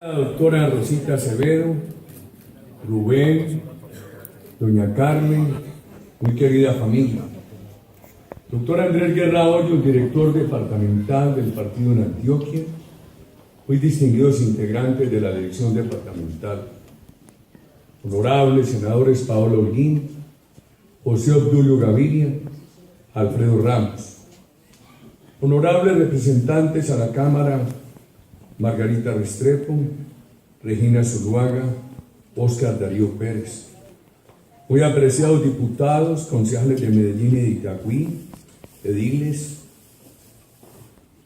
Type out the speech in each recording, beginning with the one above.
La doctora Rosita Acevedo, Rubén, doña Carmen, muy querida familia. Doctor Andrés Guerra Hoyos, director departamental del partido en Antioquia, muy distinguidos integrantes de la dirección departamental, honorables senadores Paolo Holguín, José Obdulio Gaviria, Alfredo Ramos, honorables representantes a la Cámara, Margarita Restrepo, Regina Zuluaga, Óscar Darío Pérez, muy apreciados diputados, concejales de Medellín y de Itagüí, ediles,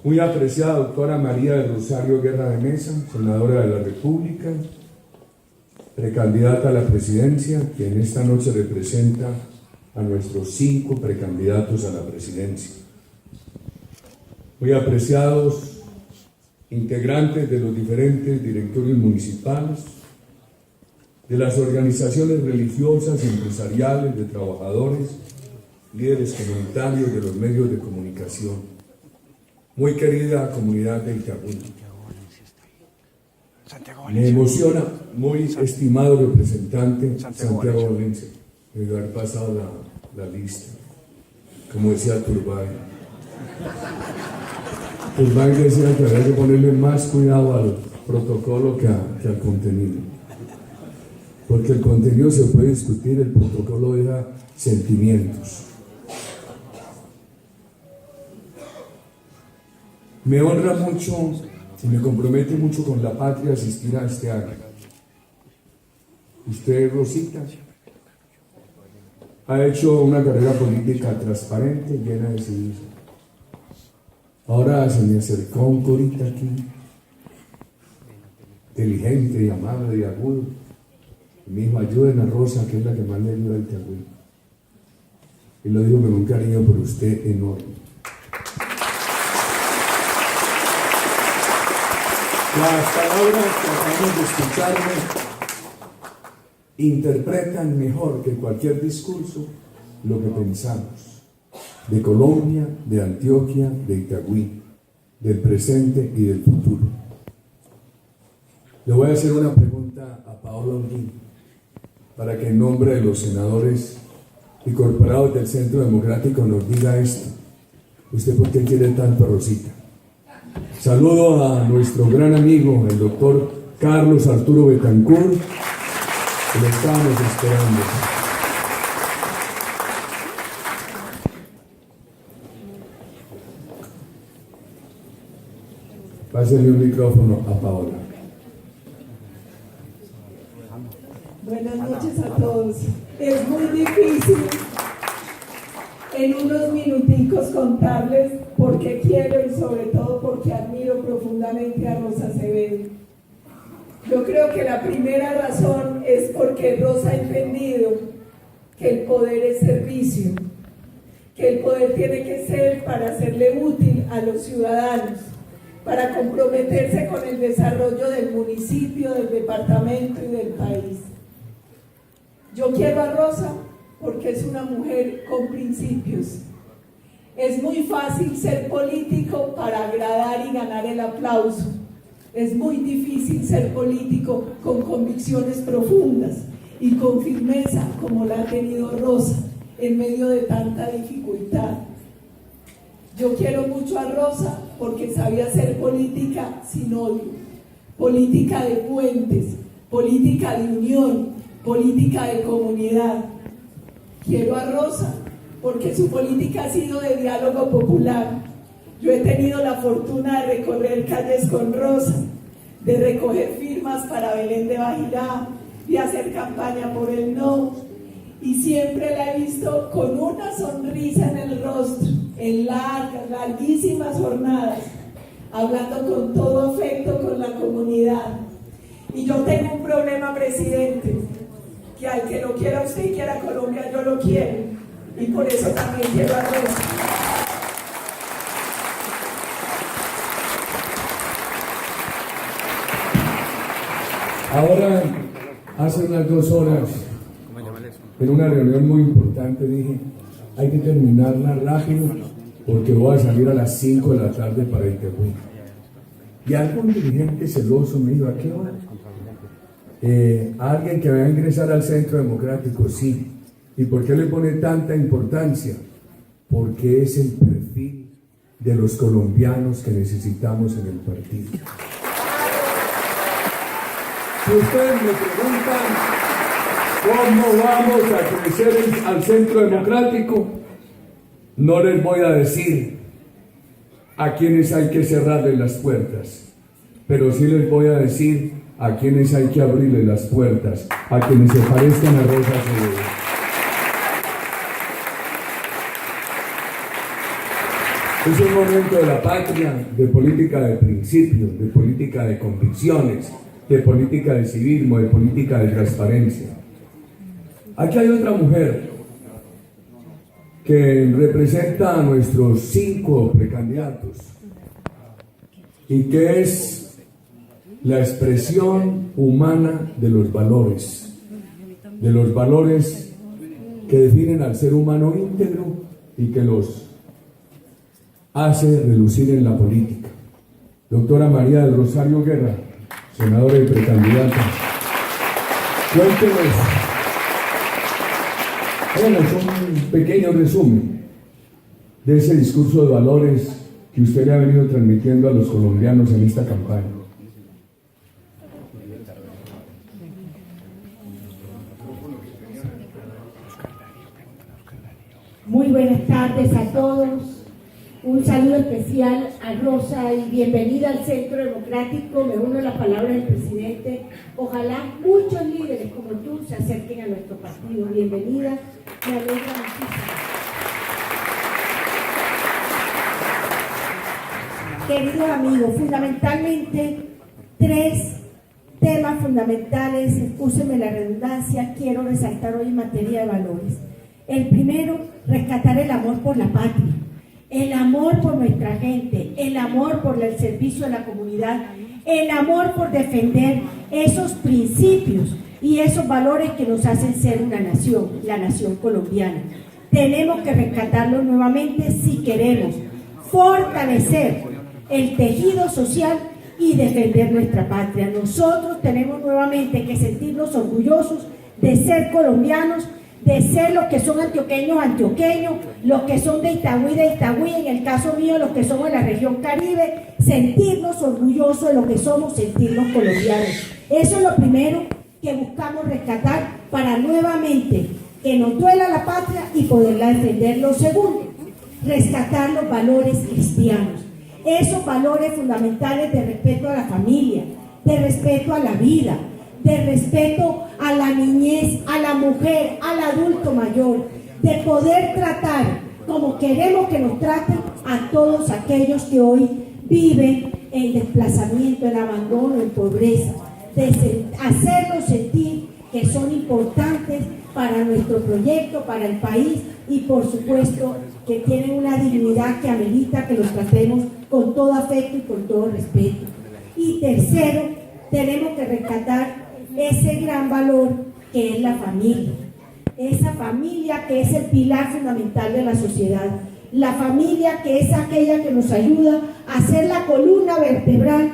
muy apreciada doctora María del Rosario Guerra de Mesa, senadora de la República, precandidata a la presidencia, que en esta noche representa a nuestros 5 precandidatos a la presidencia. Muy apreciados integrantes de los diferentes directorios municipales, de las organizaciones religiosas, empresariales, de trabajadores, líderes comunitarios, de los medios de comunicación, muy querida comunidad de Itagüí. Me emociona, muy estimado representante Santiago Valencia, de haber pasado la lista, como decía Turbay. Turbay decía que había que ponerle más cuidado al protocolo que al contenido, porque el contenido se puede discutir, el protocolo deja sentimientos. Me honra mucho y me compromete mucho con la patria asistir a este acto. Usted, Rosita, ha hecho una carrera política transparente, llena de civismo. Ahora se me acercó un corita aquí, inteligente y amable y agudo, y me dijo: ayuden a Rosa, que es la que más le ayuda al Itagüí. Y lo digo con un cariño por usted enorme. Las palabras que acabamos de escucharme interpretan mejor que cualquier discurso lo que pensamos de Colombia, de Antioquia, de Itagüí, del presente y del futuro. Le voy a hacer una pregunta a Paolo Holguín para que en nombre de los senadores incorporados del Centro Democrático nos diga esto. ¿Usted por qué quiere tanto a Rosita? Saludo a nuestro gran amigo, el doctor Carlos Arturo Betancourt, que lo estábamos esperando. Pásenle un micrófono a Paola. Buenas noches a todos. Es muy difícil en unos minuticos contarles por qué quiero y sobre todo porque admiro profundamente a Rosa Acevedo. Yo creo que la primera razón es porque Rosa ha entendido que el poder es servicio, que el poder tiene que ser para serle útil a los ciudadanos, para comprometerse con el desarrollo del municipio, del departamento y del país. Yo quiero a Rosa porque es una mujer con principios. Es muy fácil ser político para agradar y ganar el aplauso. Es muy difícil ser político con convicciones profundas y con firmeza como la ha tenido Rosa en medio de tanta dificultad. Yo quiero mucho a Rosa porque sabía hacer política sin odio, política de puentes, política de unión, política de comunidad. Quiero a Rosa porque su política ha sido de diálogo popular. Yo he tenido la fortuna de recorrer calles con Rosa, de recoger firmas para Belén de Bajirá, de hacer campaña por el no, y siempre la he visto con una sonrisa en el rostro, en larguísimas jornadas, hablando con todo afecto con la comunidad. Y yo tengo un problema, presidente, que al que lo quiera usted y quiera Colombia, yo lo quiero, y por eso también quiero a Rosa. Ahora, hace unas 2 horas, en una reunión muy importante, dije: hay que terminarla rápido porque voy a salir a las 5 de la tarde para Itagüí. Y algún dirigente celoso me dijo: ¿a qué hora? Alguien que va a ingresar al Centro Democrático, sí. ¿Y por qué le pone tanta importancia? Porque es el perfil de los colombianos que necesitamos en el partido. Si ustedes me preguntan cómo vamos a crecer al Centro Democrático, no les voy a decir a quienes hay que cerrarles las puertas, pero sí les voy a decir a quienes hay que abrirles las puertas, a quienes se parezcan a Rosa Acevedo. Es un momento de la patria, de política de principios, de política de convicciones, de política de civismo, de política de transparencia. Aquí hay otra mujer que representa a nuestros 5 precandidatos y que es la expresión humana de los valores que definen al ser humano íntegro y que los hace relucir en la política. Doctora María del Rosario Guerra, senadora y precandidata, cuéntenos, háganos un pequeño resumen de ese discurso de valores que usted le ha venido transmitiendo a los colombianos en esta campaña. Muy buenas tardes a todos. Un saludo especial a Rosa y bienvenida al Centro Democrático. Me uno a las palabras del presidente. Ojalá muchos líderes como tú se acerquen a nuestro partido. Bienvenida, me alegra muchísimo. Queridos amigos, fundamentalmente 3 temas fundamentales, excúsenme la redundancia, quiero resaltar hoy en materia de valores. El primero, rescatar el amor por la patria, el amor por nuestra gente, el amor por el servicio a la comunidad, el amor por defender esos principios y esos valores que nos hacen ser una nación, la nación colombiana. Tenemos que rescatarlos nuevamente si queremos fortalecer el tejido social y defender nuestra patria. Nosotros tenemos nuevamente que sentirnos orgullosos de ser colombianos, de ser los que son antioqueños, los que son de Itagüí, en el caso mío, los que somos de la región Caribe, sentirnos orgullosos de lo que somos, sentirnos colombianos. Eso es lo primero que buscamos rescatar para nuevamente que nos duela la patria y poderla defender. Lo segundo, rescatar los valores cristianos, esos valores fundamentales de respeto a la familia, de respeto a la vida, de respeto a la niñez, a la mujer, al adulto mayor, de poder tratar como queremos que nos traten a todos aquellos que hoy viven en desplazamiento, en abandono, en pobreza, de hacerlos sentir que son importantes para nuestro proyecto, para el país y por supuesto que tienen una dignidad que amerita que los tratemos con todo afecto y con todo respeto. Y tercero, tenemos que rescatar ese gran valor que es la familia, esa familia que es el pilar fundamental de la sociedad, la familia que es aquella que nos ayuda a ser la columna vertebral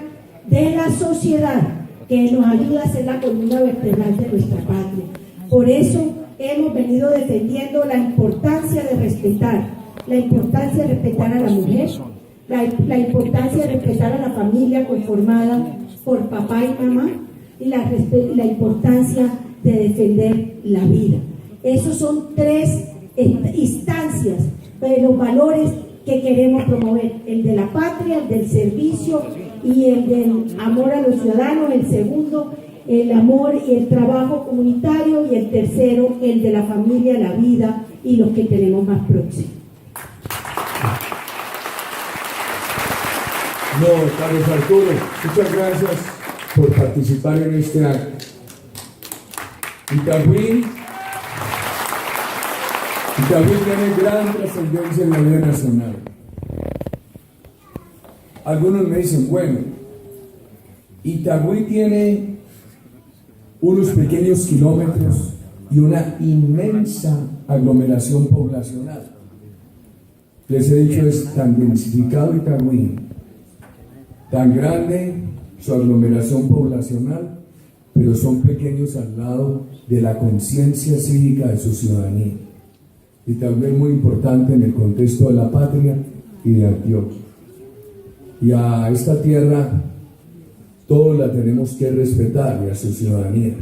de la sociedad, que nos ayuda a ser la columna vertebral de nuestra patria. Por eso hemos venido defendiendo la importancia de respetar a la mujer, la importancia de respetar a la familia conformada por papá y mamá, y la importancia de defender la vida. Esos son 3 instancias de los valores que queremos promover: el de la patria, el del servicio y el del amor a los ciudadanos. El segundo, el amor y el trabajo comunitario, y el tercero, el de la familia, la vida y los que tenemos más próximos. No, Carlos Arturo, muchas gracias por participar en este acto. Itagüí tiene gran trascendencia en la vida nacional. Algunos me dicen, bueno, Itagüí tiene unos pequeños kilómetros y una inmensa aglomeración poblacional. Les he dicho, es tan densificado Itagüí Tan grande su aglomeración poblacional, pero son pequeños al lado de la conciencia cívica de su ciudadanía. Y también muy importante en el contexto de la patria y de Antioquia. Y a esta tierra todos la tenemos que respetar y a su ciudadanía.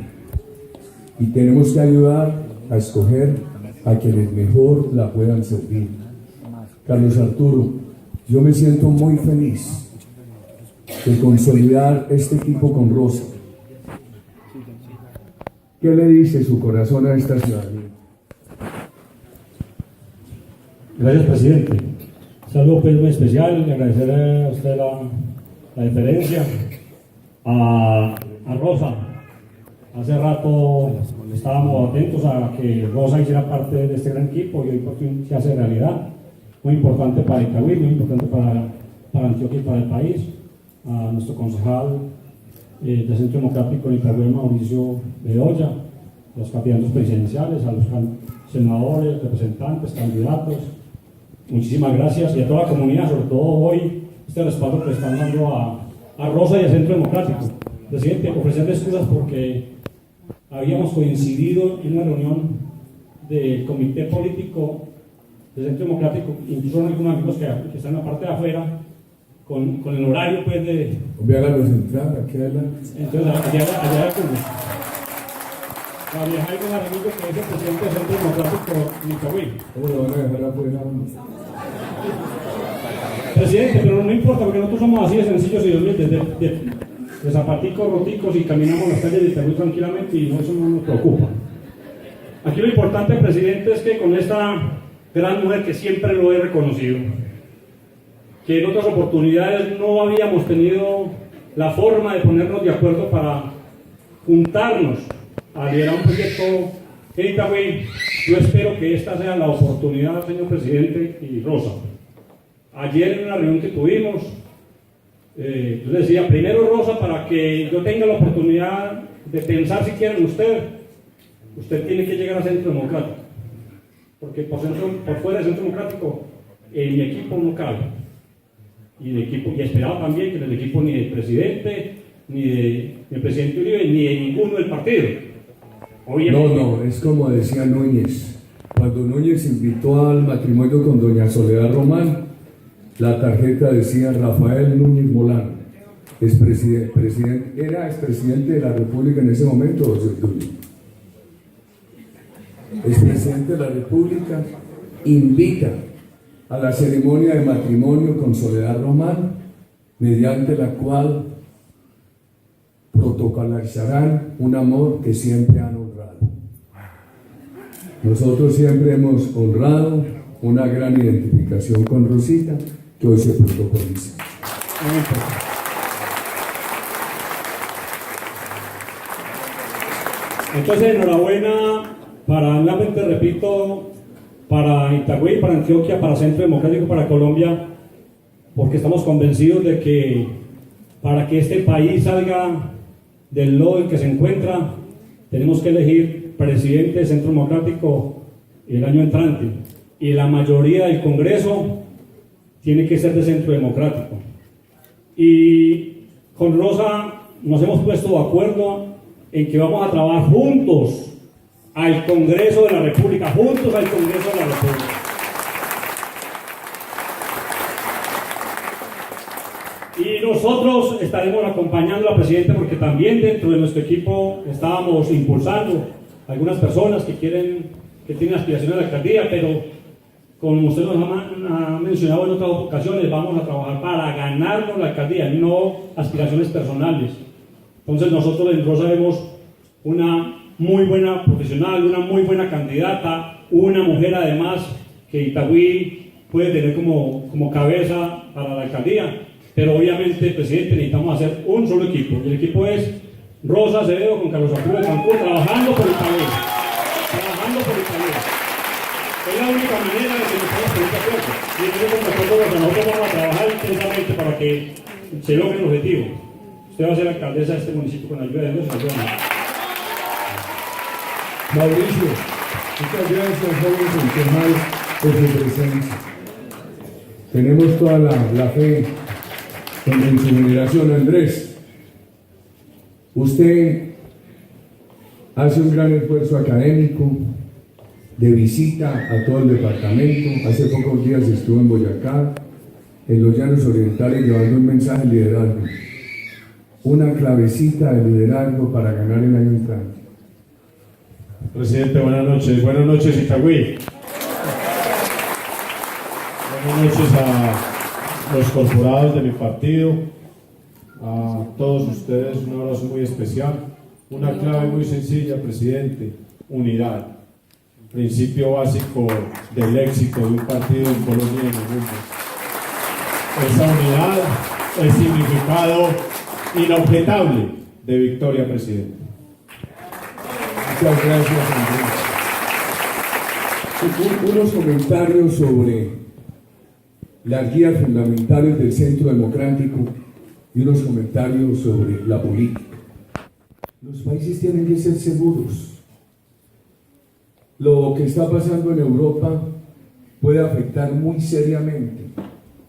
Y tenemos que ayudar a escoger a quienes mejor la puedan servir. Carlos Arturo, yo me siento muy feliz de consolidar este equipo con Rosa. ¿Qué le dice su corazón a esta ciudadanía? Gracias, presidente. Saludo pues muy especial, agradecer a usted la deferencia. A Rosa, hace rato estábamos atentos a que Rosa hiciera parte de este gran equipo y hoy por fin se hace realidad. Muy importante para Itagüí, muy importante para Antioquia y para el país. A nuestro concejal del Centro Democrático en Itagüí, Mauricio Bedoya, a los candidatos presidenciales, a los senadores, representantes, candidatos. Muchísimas gracias y a toda la comunidad, sobre todo hoy, este respaldo que están dando a Rosa y al Centro Democrático. Presidente, ofrecerle excusas porque habíamos coincidido en una reunión del comité político del Centro Democrático, incluso algunos amigos que están en la parte de afuera, con el horario pues de... Háganos entrar aquí adelante. Entonces, allá con la vieja con el amigo que es el presidente del Centro Democrático en Itagüí. ¿Cómo lo van a dejar afuera? Presidente, pero no importa porque nosotros somos así de sencillos y humildes, de zapaticos roticos y caminamos las calles de Itagüí tranquilamente y eso no nos preocupa. Aquí lo importante, presidente, es que con esta gran mujer que siempre lo he reconocido, que en otras oportunidades no habíamos tenido la forma de ponernos de acuerdo para juntarnos a liderar un proyecto en Itagüí, yo espero que esta sea la oportunidad, señor presidente y Rosa. Ayer en una reunión que tuvimos, yo les decía, primero Rosa, para que yo tenga la oportunidad de pensar si quieren usted tiene que llegar al Centro Democrático, porque por fuera del Centro Democrático en mi equipo no cabe, y esperaba también que en el equipo ni del presidente, ni del presidente Uribe, ni de ninguno del partido. Obviamente, No, es como decía Núñez. Cuando Núñez invitó al matrimonio con doña Soledad Román, la tarjeta decía Rafael Núñez Molano, era expresidente de la República en ese momento, José Tulio. Expresidente de la República invita a la ceremonia de matrimonio con Soledad Román, mediante la cual protocolizarán un amor que siempre han honrado. Nosotros siempre hemos honrado una gran identificación con Rosita, que hoy se protocoliza. entonces, enhorabuena nuevamente repito, para Itagüí, para Antioquia, para Centro Democrático, para Colombia, porque estamos convencidos de que para que este país salga del lodo en que se encuentra, tenemos que elegir presidente del Centro Democrático el año entrante, y la mayoría del Congreso tiene que ser de Centro Democrático. Y con Rosa nos hemos puesto de acuerdo en que vamos a trabajar juntos al Congreso de la República, juntos al Congreso de la República. Y nosotros estaremos acompañando a la presidenta, porque también dentro de nuestro equipo estábamos impulsando algunas personas que tienen aspiraciones a la alcaldía, pero como usted nos ha mencionado en otras ocasiones, vamos a trabajar para ganarnos la alcaldía, no aspiraciones personales. Entonces nosotros en Rosa vemos una muy buena profesional, una muy buena candidata, una mujer además que Itagüí puede tener como cabeza para la alcaldía. Pero obviamente, presidente, necesitamos hacer un solo equipo. El equipo es Rosa Acevedo con Carlos Arturo de Cancún, trabajando por Itagüí. Es la única manera de que nos podamos poner de acuerdo. Y nosotros vamos a trabajar intensamente para que se logre el objetivo. Usted va a ser alcaldesa de este municipio con la ayuda de Dios. Mauricio, muchas gracias, jóvenes internados, por su presencia. Tenemos toda la fe en su generación. Andrés, usted hace un gran esfuerzo académico de visita a todo el departamento. Hace pocos días estuvo en Boyacá, en los Llanos Orientales, llevando un mensaje de liderazgo, una clavecita de liderazgo para ganar el año entrante. Presidente, buenas noches. Buenas noches, Itagüí. Buenas noches a los corporados de mi partido, a todos ustedes un abrazo muy especial. Una clave muy sencilla, presidente: unidad. Principio básico del éxito de un partido en Colombia y en el mundo. Esa unidad es significado inobjetable de victoria, presidente. Muchas gracias, Andrés. Unos comentarios sobre las guías fundamentales del Centro Democrático y unos comentarios sobre la política. Los países tienen que ser seguros. Lo que está pasando en Europa puede afectar muy seriamente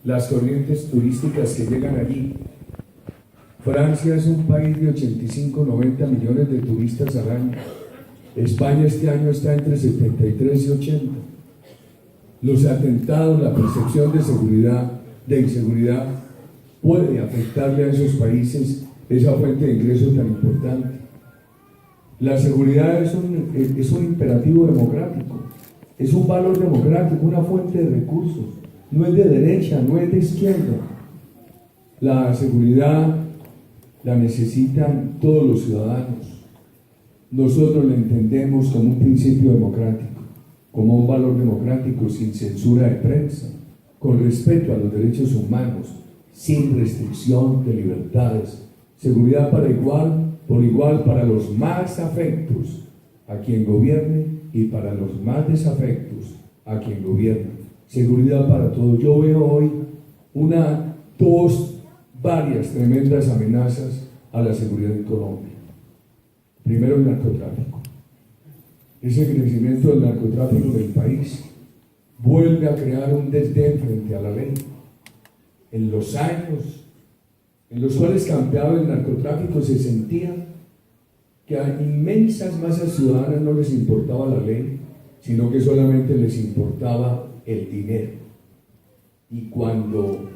las corrientes turísticas que llegan allí. Francia es un país de 85-90 millones de turistas al año. España este año está entre 73 y 80. Los atentados, la percepción de inseguridad, puede afectarle a esos países esa fuente de ingresos tan importante. La seguridad es un imperativo democrático, es un valor democrático, una fuente de recursos. No es de derecha, no es de izquierda. La seguridad la necesitan todos los ciudadanos. Nosotros la entendemos como un principio democrático, como un valor democrático, sin censura de prensa, con respeto a los derechos humanos, sin restricción de libertades. Seguridad por igual para los más afectos a quien gobierne y para los más desafectos a quien gobierne. Seguridad para todos. Yo veo hoy varias tremendas amenazas a la seguridad en Colombia. Primero, el narcotráfico. Ese crecimiento del narcotráfico del país vuelve a crear un desdén frente a la ley. En los años en los cuales campeaba el narcotráfico, se sentía que a inmensas masas ciudadanas no les importaba la ley, sino que solamente les importaba el dinero. Y cuando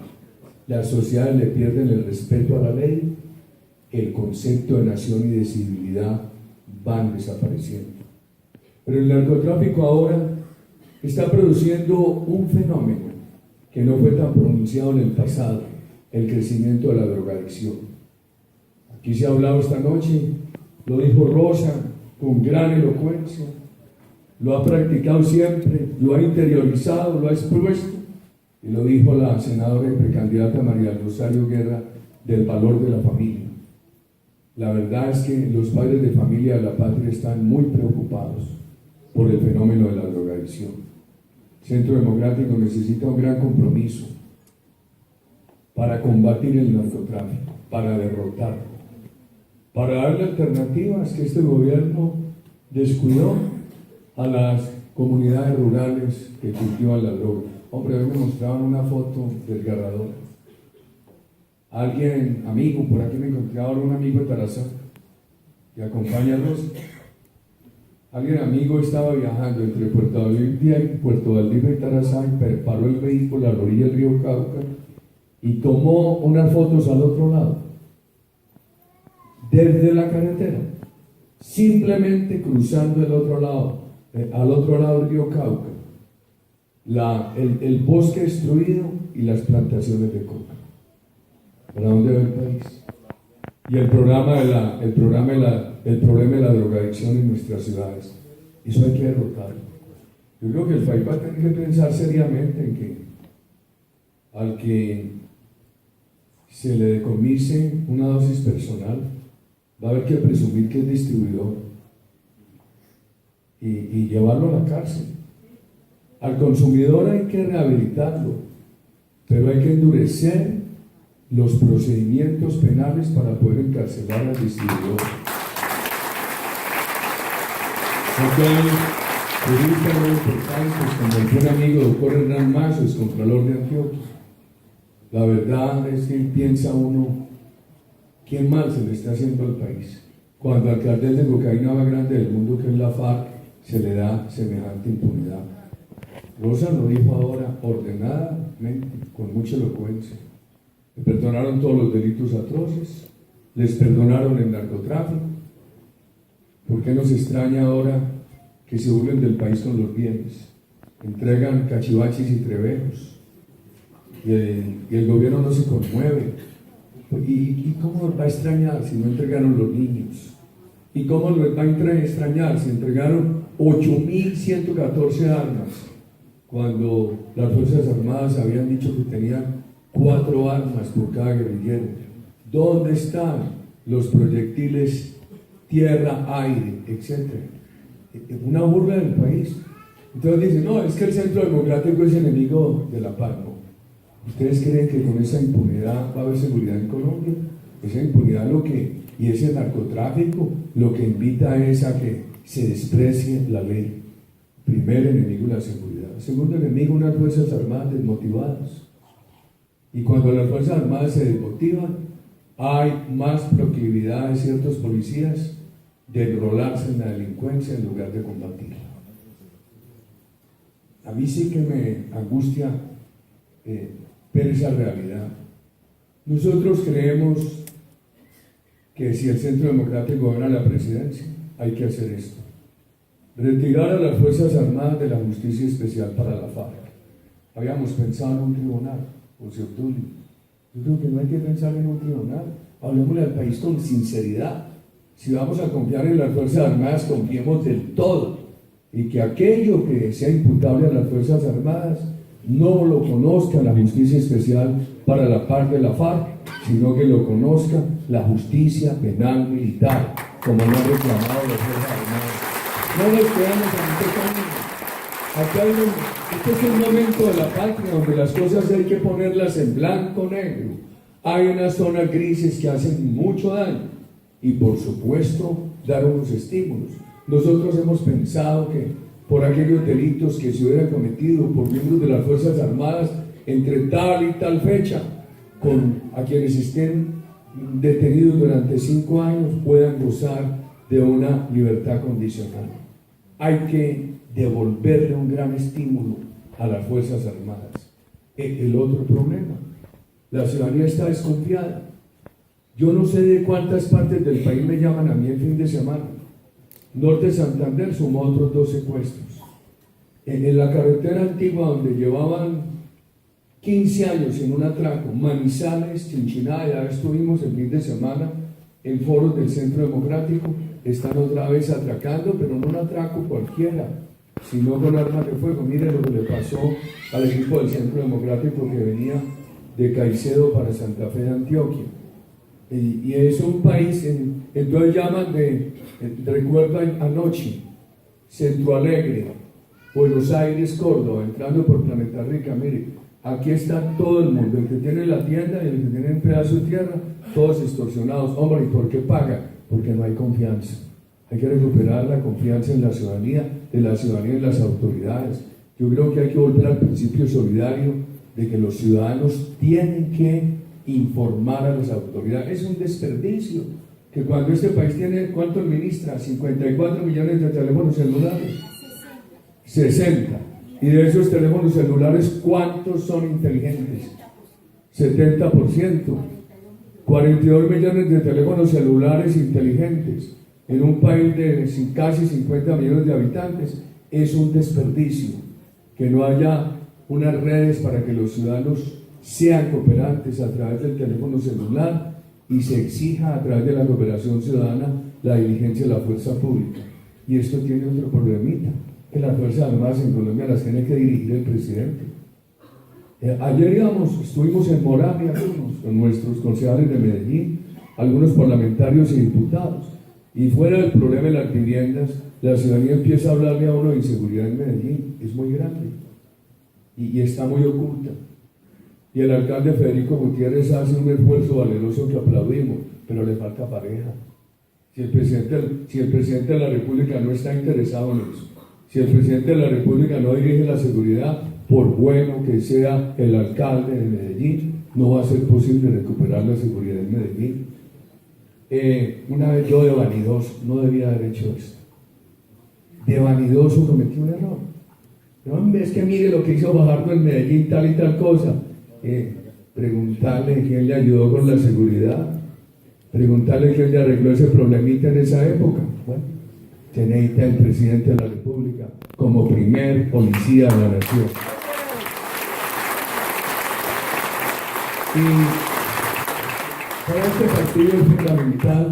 las sociedades le pierden el respeto a la ley, el concepto de nación y de civilidad van desapareciendo. Pero el narcotráfico ahora está produciendo un fenómeno que no fue tan pronunciado en el pasado: el crecimiento de la drogadicción. Aquí se ha hablado esta noche, lo dijo Rosa con gran elocuencia, lo ha practicado siempre, lo ha interiorizado, lo ha expuesto, y lo dijo la senadora y precandidata María Rosario Guerra, del valor de la familia. La verdad es que los padres de familia de la patria están muy preocupados por el fenómeno de la drogadicción. El Centro Democrático necesita un gran compromiso para combatir el narcotráfico, para derrotarlo, para darle alternativas que este gobierno descuidó a las comunidades rurales que cultivan la droga. Hombre, hoy me mostraban una foto desgarradora. Alguien, amigo, por aquí me encontré ahora un amigo de Tarazá, que acompaña a Rosa. Alguien amigo estaba viajando entre Puerto Valdivia y Tarazá y paró el vehículo a la orilla del río Cauca y tomó unas fotos al otro lado, desde la carretera, simplemente cruzando el otro lado, al otro lado del río Cauca, el bosque destruido y las plantaciones de coca. ¿Para dónde va el país? Y el problema de la drogadicción en nuestras ciudades. Eso hay que derrotarlo. Yo creo que el país va a tener que pensar seriamente en que al que se le decomise una dosis personal, va a haber que presumir que es distribuidor y llevarlo a la cárcel. Al consumidor hay que rehabilitarlo, pero hay que endurecer los procedimientos penales para poder encarcelar al distribuidor. Porque hay periodistas muy importantes, como el buen amigo doctor Hernán Mazo, excontralor de Antioquia. La verdad es que piensa uno, ¿qué mal se le está haciendo al país? Cuando al cartel de cocaína más grande del mundo, que es la FARC, se le da semejante impunidad. Rosa lo dijo ahora ordenadamente, con mucha elocuencia. Le perdonaron todos los delitos atroces, les perdonaron el narcotráfico. ¿Por qué nos extraña ahora que se burlen del país con los bienes? Entregan cachivaches y trebejos y el gobierno no se conmueve. ¿Y cómo nos va a extrañar si no entregaron los niños? ¿Y cómo nos va a extrañar si entregaron 8.114 armas cuando las Fuerzas Armadas habían dicho que tenían 4 armas por cada guerrillero? ¿Dónde están los proyectiles tierra, aire, etcétera? Una burla del país. Entonces dicen, no, es que el Centro Democrático es enemigo de la paz. No. ¿Ustedes creen que con esa impunidad va a haber seguridad en Colombia? Esa impunidad y ese narcotráfico lo que invita es a que se desprecie la ley. Primer enemigo, la seguridad. Segundo enemigo, unas Fuerzas Armadas desmotivadas. Y cuando las Fuerzas Armadas se desmotivan, hay más proclividad de ciertos policías de enrolarse en la delincuencia en lugar de combatirla. A mí sí que me angustia ver esa realidad. Nosotros creemos que si el Centro Democrático gana la presidencia, hay que hacer esto: retirar a las Fuerzas Armadas de la Justicia Especial para la FARC. Habíamos pensado en un tribunal, José Obdulio. Yo creo que no hay que pensar en un tribunal. Hablemosle al país con sinceridad. Si vamos a confiar en las Fuerzas Armadas, confiemos del todo. Y que aquello que sea imputable a las Fuerzas Armadas no lo conozca la Justicia Especial para la paz de la FARC, sino que lo conozca la Justicia Penal Militar, como lo ha reclamado las Fuerzas Armadas. No nos quedamos en este camino. Este es un momento de la patria donde las cosas hay que ponerlas en blanco negro. Hay unas zonas grises que hacen mucho daño y, por supuesto, dar unos estímulos. Nosotros hemos pensado que por aquellos delitos que se hubieran cometido por miembros de las Fuerzas Armadas entre tal y tal fecha, a quienes estén detenidos durante 5 años puedan gozar de una libertad condicional. Hay que devolverle un gran estímulo a las Fuerzas Armadas. El otro problema, la ciudadanía está desconfiada. Yo no sé de cuántas partes del país me llaman a mí el fin de semana. Norte de Santander sumó otros 2 secuestros. En la carretera antigua donde llevaban 15 años en un atraco, Manizales, Chinchiná, ya estuvimos el fin de semana en foros del Centro Democrático, están otra vez atracando, pero no un atraco cualquiera, sino con armas de fuego. Miren lo que le pasó al equipo del Centro Democrático que venía de Caicedo para Santa Fe de Antioquia. Y es un país, entonces llaman recuerdo anoche, Centro Alegre, Buenos Aires, Córdoba, entrando por Planeta Rica. Mire, aquí está todo el mundo, el que tiene la tienda y el que tiene un pedazo de tierra, todos extorsionados. Hombre, ¿y por qué paga? Porque no hay confianza. Hay que recuperar la confianza en la ciudadanía, de la ciudadanía en las autoridades. Yo creo que hay que volver al principio solidario de que los ciudadanos tienen que informar a las autoridades. Es un desperdicio que cuando este país tiene, ¿cuánto administra? 54 millones de teléfonos celulares. 60. Y de esos teléfonos celulares, ¿cuántos son inteligentes? 70%. 42 millones de teléfonos celulares inteligentes en un país de casi 50 millones de habitantes. Es un desperdicio que no haya unas redes para que los ciudadanos sean cooperantes a través del teléfono celular y se exija a través de la cooperación ciudadana la diligencia de la fuerza pública. Y esto tiene otro problemita, que las Fuerzas Armadas en Colombia las tiene que dirigir el presidente. Ayer estuvimos en Moravia con nuestros concejales de Medellín, algunos parlamentarios y diputados, y fuera del problema de las viviendas, la ciudadanía empieza a hablarle a uno de inseguridad en Medellín. Es muy grande y está muy oculta. Y el alcalde Federico Gutiérrez hace un esfuerzo valeroso que aplaudimos, pero le falta pareja. Si el presidente de la República no está interesado en eso, si el presidente de la República no dirige la seguridad, por bueno que sea el alcalde de Medellín, no va a ser posible recuperar la seguridad en Medellín. Una vez yo de vanidoso, no debía haber hecho esto. De vanidoso cometí un error. No, hombre, es que mire lo que hizo Fajardo en Medellín, tal y tal cosa. Preguntarle quién le ayudó con la seguridad, preguntarle quién le arregló ese problemita en esa época. Bueno, se necesita el presidente de la República como primer policía de la nación. Y para este partido es fundamental,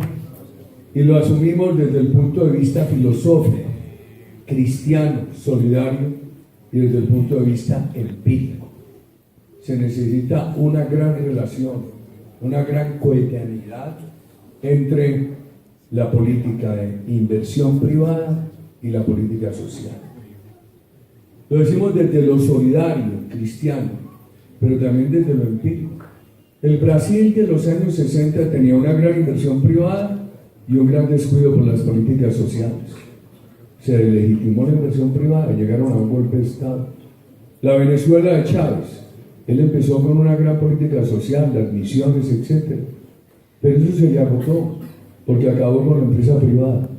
y lo asumimos desde el punto de vista filosófico, cristiano, solidario, y desde el punto de vista empírico. Se necesita una gran relación, una gran coetanidad entre la política de inversión privada y la política social. Lo decimos desde lo solidario, cristiano, pero también desde lo empírico. El Brasil de los años 60 tenía una gran inversión privada y un gran descuido por las políticas sociales. Se legitimó la inversión privada, llegaron a un golpe de Estado. La Venezuela de Chávez, él empezó con una gran política social, las misiones, etc. Pero eso se le agotó, porque acabó con la empresa privada.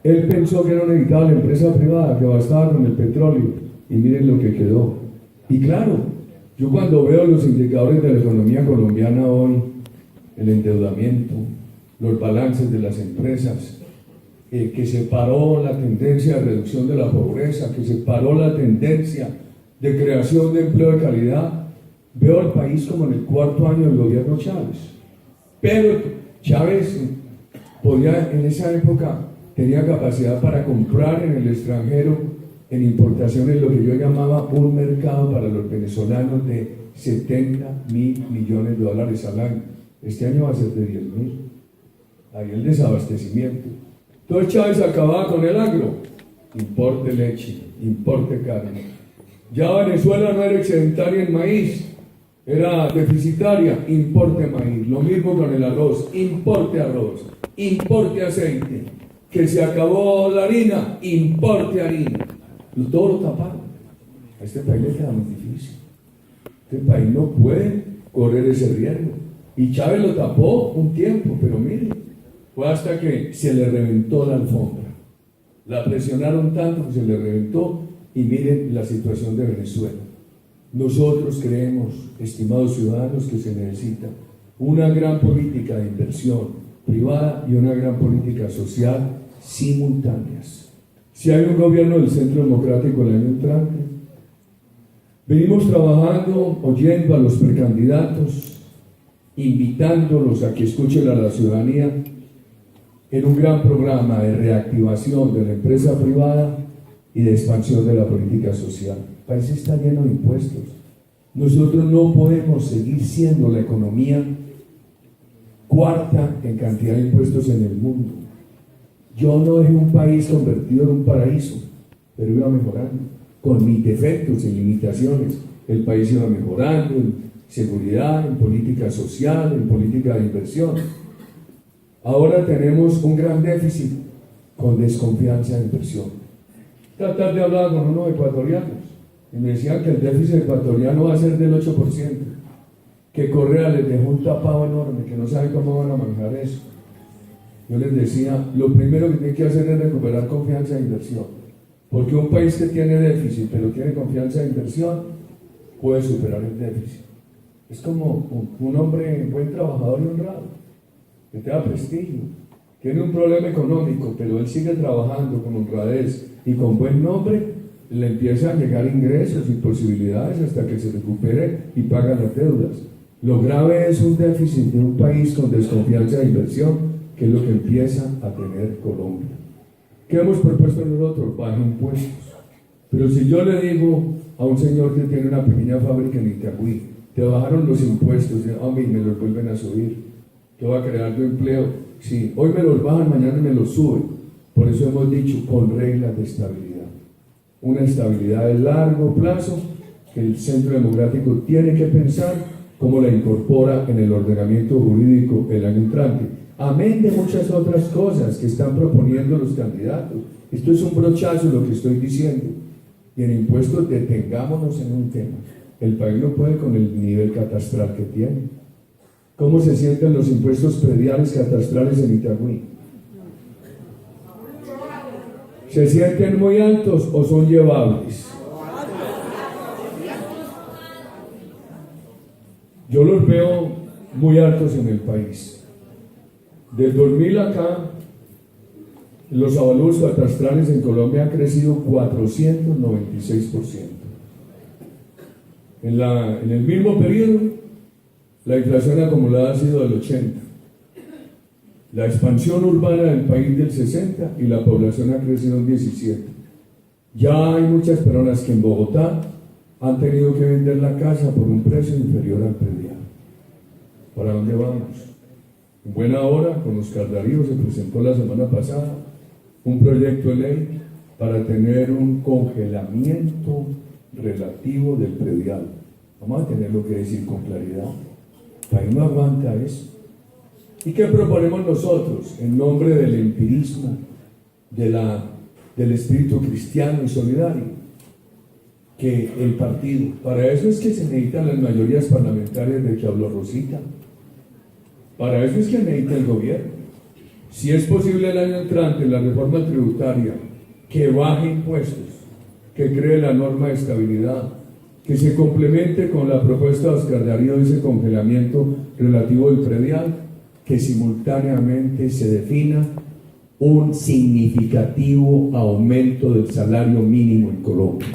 Él pensó que era inevitable la empresa privada, que bastaba con el petróleo, y miren lo que quedó. Y claro, yo cuando veo los indicadores de la economía colombiana hoy, el endeudamiento, los balances de las empresas, que se paró la tendencia de reducción de la pobreza, que se paró la tendencia de creación de empleo de calidad, veo al país como en el cuarto año del gobierno Chávez. Pero Chávez podía, en esa época, tenía capacidad para comprar en el extranjero, en importaciones, lo que yo llamaba un mercado para los venezolanos de 70.000 millones de dólares al año. Este año va a ser de 10.000. Ahí el desabastecimiento. Entonces Chávez acababa con el agro, importe leche, importe carne. Ya Venezuela no era excedentaria en maíz, era deficitaria, importe maíz. Lo mismo con el arroz, importe aceite. Que se acabó la harina, importe harina. Todo lo taparon. A este país le queda muy difícil. Este país no puede correr ese riesgo. Y Chávez lo tapó un tiempo, pero mire, fue hasta que se le reventó la alfombra. La presionaron tanto que se le reventó, y miren la situación de Venezuela. Nosotros creemos, estimados ciudadanos, que se necesita una gran política de inversión privada y una gran política social simultáneas. Si hay un gobierno del Centro Democrático el año entrante, venimos trabajando, oyendo a los precandidatos, invitándolos a que escuchen a la ciudadanía en un gran programa de reactivación de la empresa privada y de expansión de la política social. El país está lleno de impuestos. Nosotros no podemos seguir siendo la economía cuarta en cantidad de impuestos en el mundo. Yo no dejé un país convertido en un paraíso, pero iba mejorando. Con mis defectos y limitaciones, el país iba mejorando en seguridad, en política social, en política de inversión. Ahora tenemos un gran déficit con desconfianza de inversión. Esta tarde hablaba con unos ecuatorianos y me decían que el déficit ecuatoriano va a ser del 8%, que Correa les dejó un tapado enorme, que no saben cómo van a manejar eso. Yo les decía, lo primero que tiene que hacer es recuperar confianza de inversión, porque un país que tiene déficit pero tiene confianza de inversión puede superar el déficit. Es como un hombre buen trabajador y honrado, que tenga prestigio, tiene un problema económico, pero él sigue trabajando con honradez y con buen nombre, le empiezan a llegar ingresos y posibilidades hasta que se recupere y paga las deudas. Lo grave es un déficit de un país con desconfianza de inversión, que es lo que empieza a tener Colombia. ¿Qué hemos propuesto nosotros? Bajar impuestos. Pero si yo le digo a un señor que tiene una pequeña fábrica en Itagüí, te bajaron los impuestos, y me los vuelven a subir, te va a crear tu empleo. Sí, hoy me los bajan, mañana me los suben. Por eso hemos dicho, con reglas de estabilidad. Una estabilidad de largo plazo que el Centro Democrático tiene que pensar cómo la incorpora en el ordenamiento jurídico el año entrante. Amén de muchas otras cosas que están proponiendo los candidatos. Esto es un brochazo lo que estoy diciendo. Y en impuestos detengámonos en un tema. El país no puede con el nivel catastral que tiene. ¿Cómo se sienten los impuestos prediales catastrales en Itagüí? ¿Se sienten muy altos o son llevables? Yo los veo muy altos en el país. Del 2000 acá, los avalúos catastrales en Colombia han crecido 496%. En el mismo periodo, la inflación acumulada ha sido del 80%. La expansión urbana del país del 60% y la población ha crecido un 17%. Ya hay muchas personas que en Bogotá han tenido que vender la casa por un precio inferior al predial. ¿Para dónde vamos? En buena hora, con Oscar Darío se presentó la semana pasada un proyecto de ley para tener un congelamiento relativo del predial. Vamos a tenerlo que decir con claridad. El país no aguanta eso. ¿Y qué proponemos nosotros en nombre del empirismo, del espíritu cristiano y solidario? Que el partido, para eso es que se necesitan las mayorías parlamentarias de que habló Rosita, para eso es que necesita el gobierno. Si es posible el año entrante la reforma tributaria, que baje impuestos, que cree la norma de estabilidad, que se complemente con la propuesta de Oscar Darío de ese congelamiento relativo del predial, que simultáneamente se defina un significativo aumento del salario mínimo en Colombia.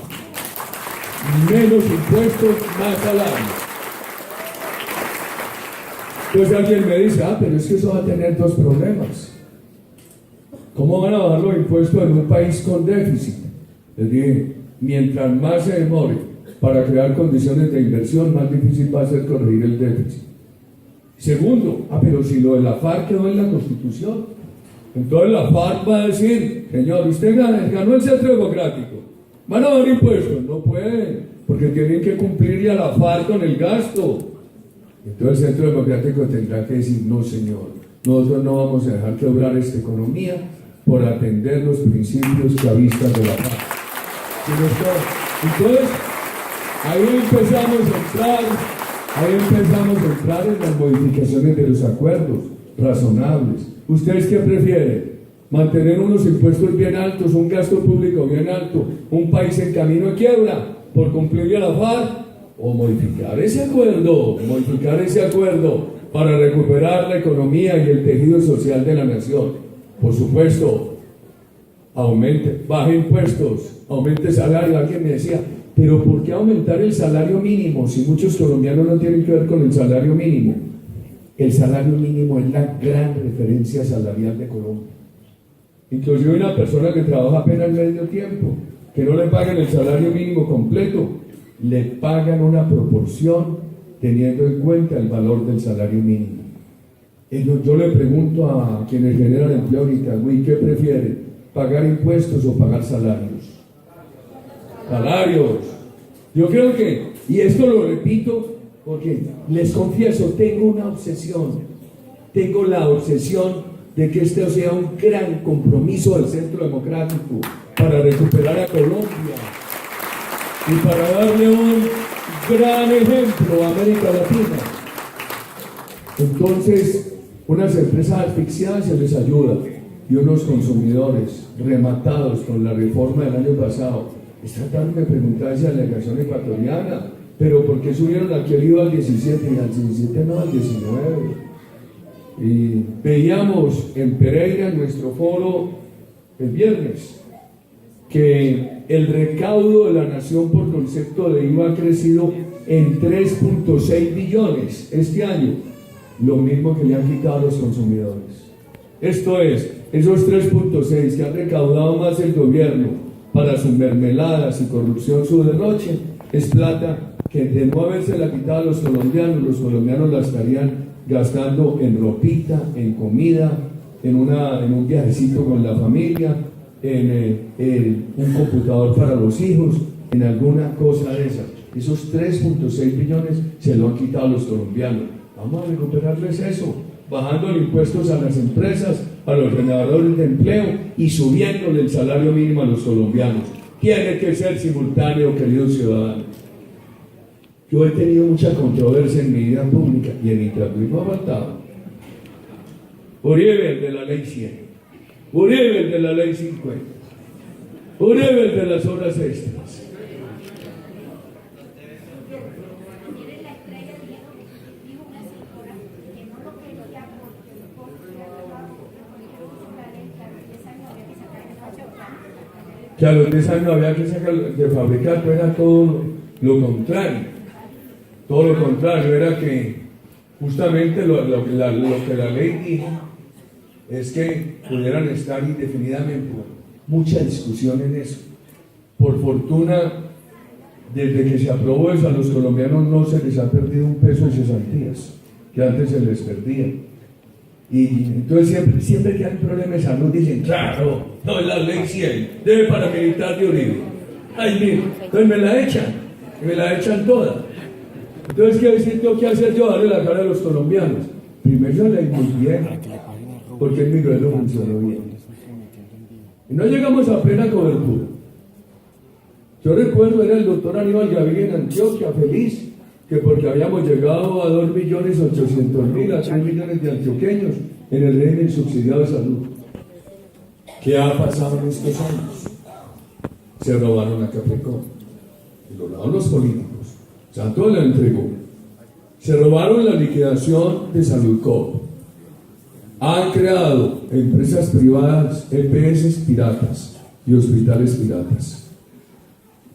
Menos impuestos, más salario. Entonces alguien me dice, pero es que eso va a tener dos problemas. ¿Cómo van a bajar los impuestos en un país con déficit? Les dije, mientras más se demore para crear condiciones de inversión, más difícil va a ser corregir el déficit. Segundo, pero si lo de la FARC quedó en la Constitución, entonces la FARC va a decir, señor, usted ganó el Centro Democrático, van a bajar impuestos, no pueden, porque tienen que cumplir a la FARC con el gasto. Entonces el Centro Democrático tendrá que decir, no señor, nosotros no vamos a dejar quebrar esta economía por atender los principios chavistas de la FARC. Entonces, ahí empezamos a entrar en las modificaciones de los acuerdos razonables. ¿Ustedes qué prefieren? ¿Mantener unos impuestos bien altos, un gasto público bien alto, un país en camino de quiebra por cumplirle a la FARC? ¿O modificar ese acuerdo para recuperar la economía y el tejido social de la nación? Por supuesto, baje impuestos, aumente salario. Alguien me decía, pero ¿por qué aumentar el salario mínimo si muchos colombianos no tienen que ver con el salario mínimo? El salario mínimo es la gran referencia salarial de Colombia. Inclusive una persona que trabaja apenas medio tiempo, que no le pagan el salario mínimo completo, le pagan una proporción teniendo en cuenta el valor del salario mínimo. Yo le pregunto a quienes generan empleo ahorita, ¿qué prefieren? ¿Pagar impuestos o pagar salarios? Salarios. Yo creo que, y esto lo repito porque les confieso, tengo una obsesión. Tengo la obsesión de que este sea un gran compromiso del Centro Democrático para recuperar a Colombia y para darle un gran ejemplo a América Latina. Entonces, unas empresas asfixiadas se les ayuda y unos consumidores rematados con la reforma del año pasado. Tratando de preguntar a esa delegación ecuatoriana, pero ¿por qué subieron aquí el IVA al 17 y al 17 no al 19? Y veíamos en Pereira, en nuestro foro el viernes, que el recaudo de la nación por concepto de IVA ha crecido en 3.6 billones este año, lo mismo que le han quitado a los consumidores. Esto es, esos 3.6 que han recaudado más el gobierno para sus mermeladas y corrupción, su derroche, es plata que de no habérsela quitado a los colombianos la estarían gastando en ropita, en comida, en un viajecito con la familia, en un computador para los hijos, en alguna cosa de esas. Esos 3.6 billones se lo han quitado a los colombianos. Vamos a recuperarles eso, bajando los impuestos a las empresas, a los generadores de empleo y subiéndole el salario mínimo a los colombianos. Tiene que ser simultáneo, queridos ciudadanos. Yo he tenido mucha controversia en mi vida pública y en mi trabajo ha faltado. Uribe, el de la ley 100. Uribe, el de la ley 50. Uribe, el de las horas extras. Que a los 10 años había que sacar de fabricar, pero era todo lo contrario. Todo lo contrario, era que justamente lo que la ley dijo es que pudieran estar indefinidamente. Mucha discusión en eso. Por fortuna, desde que se aprobó eso, a los colombianos no se les ha perdido un peso de cesantías, que antes se les perdía. Y entonces siempre que hay un problema de salud dicen, claro, no es la ley 100, debe paramilitar de Uribe. Ay, mire, entonces me la echan toda. Entonces, ¿qué tengo que hacer yo? Darle la cara a los colombianos. Primero yo leí muy bien, porque el micrófono funcionó bien. Y no llegamos a plena cobertura. Yo recuerdo, era el doctor Aníbal Gaviria en Antioquia, feliz, que porque habíamos llegado a 2.800.000, a 3 millones de antioqueños en el régimen subsidiado de salud. ¿Qué ha pasado en estos años? Se robaron a Capricornio, y lo robaron los políticos. Santos la entregó. Se robaron la liquidación de Saludcop. Han creado empresas privadas, EPS piratas y hospitales piratas.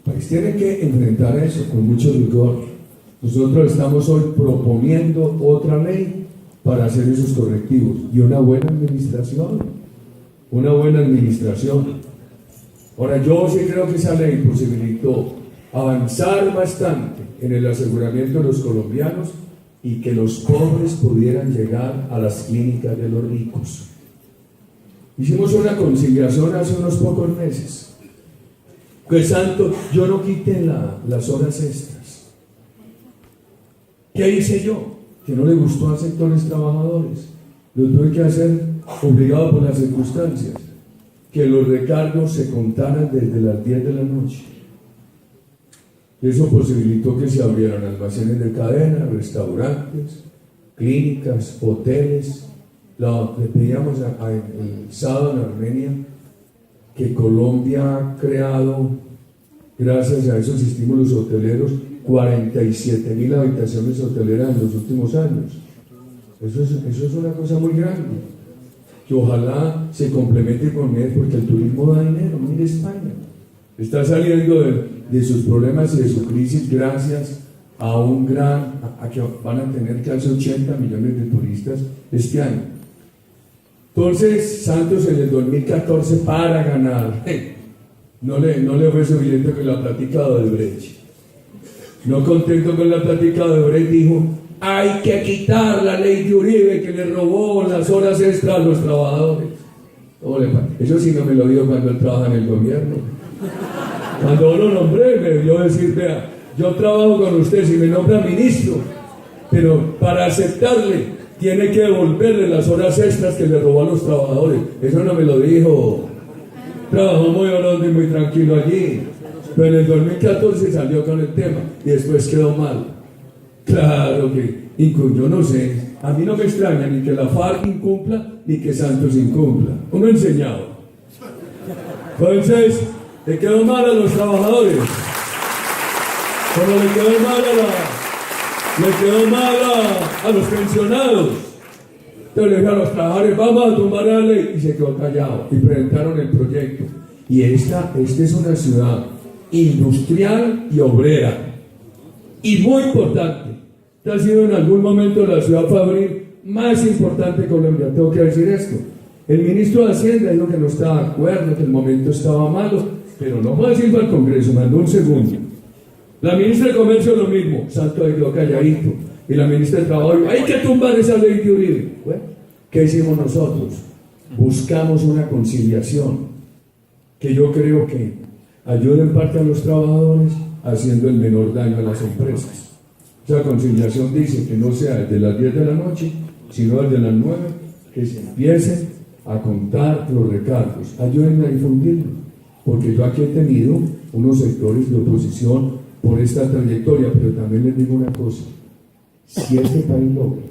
El país tiene que enfrentar eso con mucho rigor. Nosotros estamos hoy proponiendo otra ley para hacer esos correctivos y una buena administración. Una buena administración. Ahora, yo sí creo que esa ley posibilitó avanzar bastante en el aseguramiento de los colombianos y que los pobres pudieran llegar a las clínicas de los ricos. Hicimos una conciliación hace unos pocos meses. Que santo, yo no quité las horas extras. ¿Qué hice yo? Que no le gustó a sectores trabajadores. Lo tuve que hacer obligado por las circunstancias. Que los recargos se contaran desde las 10 de la noche. Eso posibilitó que se abrieran almacenes de cadena, restaurantes, clínicas, hoteles. Le pedíamos el sábado en Armenia que Colombia ha creado, gracias a esos estímulos hoteleros, 47.000 habitaciones hoteleras en los últimos años. Eso es una cosa muy grande, que ojalá se complemente con él, porque el turismo da dinero. Mire España, está saliendo de sus problemas y de su crisis gracias a que van a tener casi 80 millones de turistas este año. Entonces, Santos en el 2014, para ganar, no le fue suficiente con la plática de Odebrecht. No contento con la plática de Odebrecht, dijo, hay que quitar la ley de Uribe que le robó las horas extras a los trabajadores. Eso sí no me lo dijo cuando él trabaja en el gobierno. Cuando lo nombré, me dio decir, vea, yo trabajo con usted, si me nombra ministro, pero para aceptarle, tiene que devolverle las horas extras que le robó a los trabajadores. Eso no me lo dijo. Trabajó muy honesto y muy tranquilo allí. Pero en el 2014 salió con el tema y después quedó mal. Claro que, yo no sé, a mí no me extraña ni que la FARC incumpla ni que Santos incumpla. Uno enseñado. Entonces, le quedó mal a los trabajadores. Como le quedó mal a los pensionados. Entonces le dije a los trabajadores, vamos a tumbar la ley, y se quedó callado y presentaron el proyecto. Y esta es una ciudad industrial y obrera y muy importante. Esta ha sido en algún momento la ciudad fabril más importante de Colombia. Tengo que decir esto. El ministro de Hacienda dijo que no estaba de acuerdo, que el momento estaba malo, pero no puede decirlo al Congreso, mandó un segundo. La ministra de Comercio lo mismo, Santos quedó calladito. Y la ministra de Trabajo dijo, hay que tumbar esa ley de Uribe. Bueno, ¿qué hicimos nosotros? Buscamos una conciliación que yo creo que ayuda en parte a los trabajadores, haciendo el menor daño a las empresas. Esa conciliación dice que no sea desde las 10 de la noche, sino desde las 9, que se empiecen a contar los recargos. Ayúdenme a difundirlo, porque yo aquí he tenido unos sectores de oposición por esta trayectoria, pero también les digo una cosa: si este país logra